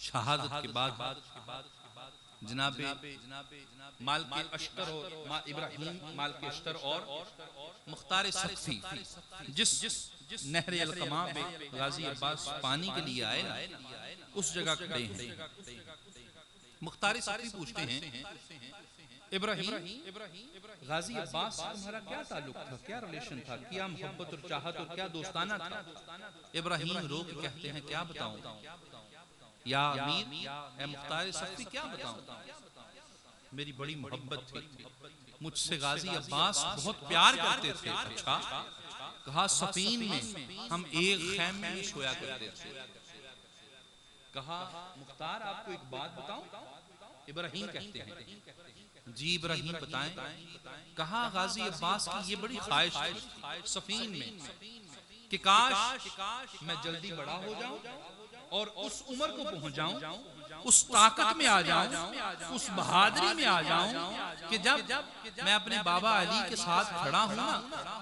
شہادت کے بعد جناب مالک اشتر اور ابراہیم مالک اشتر اور مختار سقفی جس نہر القمہ پہ غازی عباس پانی کے لیے آئے اس جگہ کھڑے ہیں۔ مختار سقفی پوچھتے ہیں ابراہیم غازی عباس سے تمہارا کیا تعلق تھا، کیا ریلیشن تھا، کیا محبت اور چاہت اور کیا دوستانہ تھا؟ ابراہیم رو کے کہتے ہیں کیا بتاؤں یا امیر، اے مختار سقفی کیا بتاؤں، میری بڑی محبت تھی، مجھ سے غازی عباس بہت پیار کرتے تھے۔ اچھا، کہا سفین میں ہم ایک خیمے میں سویا کرتے تھے۔ کہا مختار آپ کو ایک بات بتاؤں؟ ابراہیم کہتے ہیں جی ابراہیم بتائیں۔ کہا غازی عباس کی یہ بڑی خواہش تھی سفین میں کہ کاش میں جلدی بڑا ہو جاؤں اور اس عمر کو پہنچ جاؤں، اس طاقت میں آ جاؤں، اس بہادری میں آ جاؤں کہ جب میں اپنے بابا علی کے ساتھ کھڑا ہوں نا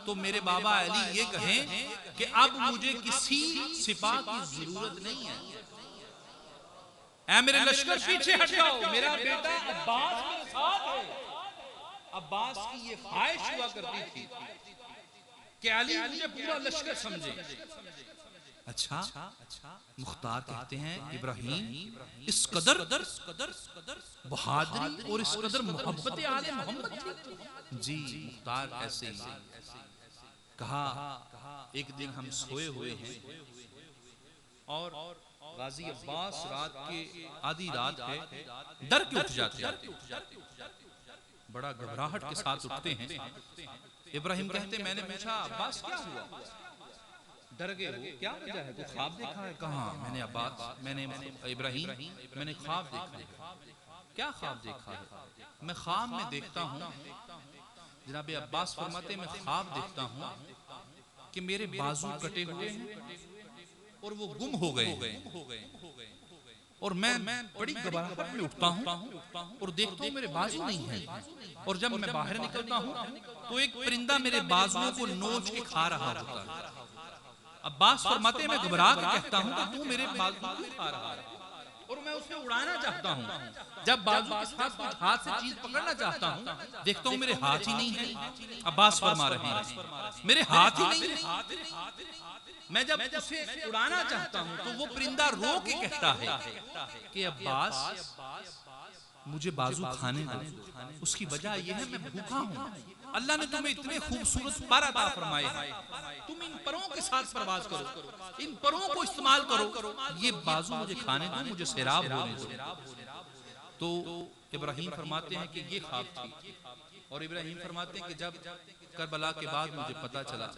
تو میرے بابا علی یہ کہیں کہ اب مجھے کسی سپاہ کی ضرورت نہیں ہے، اے میرے لشکر پیچھے ہٹ جاؤ، میرا بیٹا عباس میرے ساتھ ہے۔ عباس کی یہ خواہش ہوا کرتی تھی کہ علی مجھے پورا لشکر سمجھے۔ اچھا، مختار کہتے ہیں ابراہیم اس قدر بہادری اور اس قدر محبت آل محمد تھی؟ جی مختار ایسے ہی۔ کہا ایک دن ہم سوئے ہوئے ہیں اور غازی عباس رات کے آدھی رات ہے، ڈر کے اٹھ جاتے ہیں، بڑا گھبراہٹ کے ساتھ اٹھتے ہیں۔ ابراہیم کہتے میں نے پوچھا عباس کیا ہوا، ڈر گئے ہو، کیا وجہ ہے، کوئی خواب دیکھا ہے؟ کہاں میں نے ابراہیم میں نے خواب دیکھا ہے۔ کیا خواب دیکھا ہے؟ میں خواب میں دیکھتا ہوں، جناب عباس فرماتے میں خواب دیکھتا ہوں کہ میرے بازو کٹے ہوئے ہیں اور وہ گم ہو گئے اور میں بڑی گھبراہٹ میں اٹھتا ہوں اور دیکھتا ہوں میرے بازو نہیں ہیں، اور جب میں باہر نکلتا ہوں تو ایک پرندہ میرے بازوؤں کو نوچ کے کھا رہا ہوتا ہے۔ عباس فرماتے ہیں میں گھبرا کے کہتا ہوں کہ تو میرے بازو کیوں کھا رہا ہے، اور میں اسے اڑانا چاہتا ہوں، جب بازو کے ساتھ کچھ ہاتھ سے چیز پکڑنا چاہتا ہوں دیکھتا ہوں میرے ہاتھ ہی نہیں ہے۔ عباس فرما رہے ہیں میرے ہاتھ ہی نہیں ہے۔ میں جب اسے اڑانا چاہتا ہوں تو وہ پرندہ رو کے کہتا ہے کہ عباس مجھے بازو کھانے دو، اس کی وجہ یہ ہے میں بھوکا ہوں، اللہ نے تمہیں اتنے خوبصورت پر عطا فرمائے ہیں، تم ان پروں کے ساتھ پرواز کرو، ان پروں کو استعمال کرو، یہ بازو مجھے کھانے دو، مجھے سیراب ہونے دو۔ تو ابراہیم فرماتے ہیں کہ یہ خواب تھی، اور ابراہیم فرماتے ہیں کہ جب کربلا کے بعد مجھے پتا چلا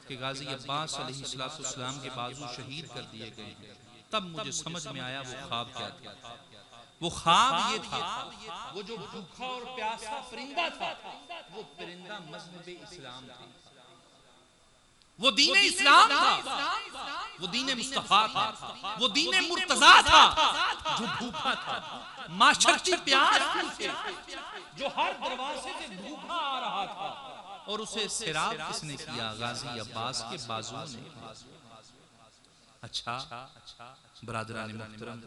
کہ غازی عباس علیہ السلام کے بازو شہید کر دیے گئے ہیں، تب مجھے سمجھ میں آیا وہ خواب کیا تھا۔ وہ خواب یہ تھا، وہ جو بھوکا اور پیاسا پرندہ تھا وہ پرندہ مذہب اسلام تھا، وہ دین اسلام تھا، وہ دین مصطفیٰ تھا، وہ دین مرتضیٰ تھا جو بھوکا تھا، معاشرتی پیاس تھی جو ہر دروازے سے بھوکا آ رہا تھا، اور اسے سیراب کس نے کیا؟ غازی عباس کے بازو نے۔ اچھا برادران محترم،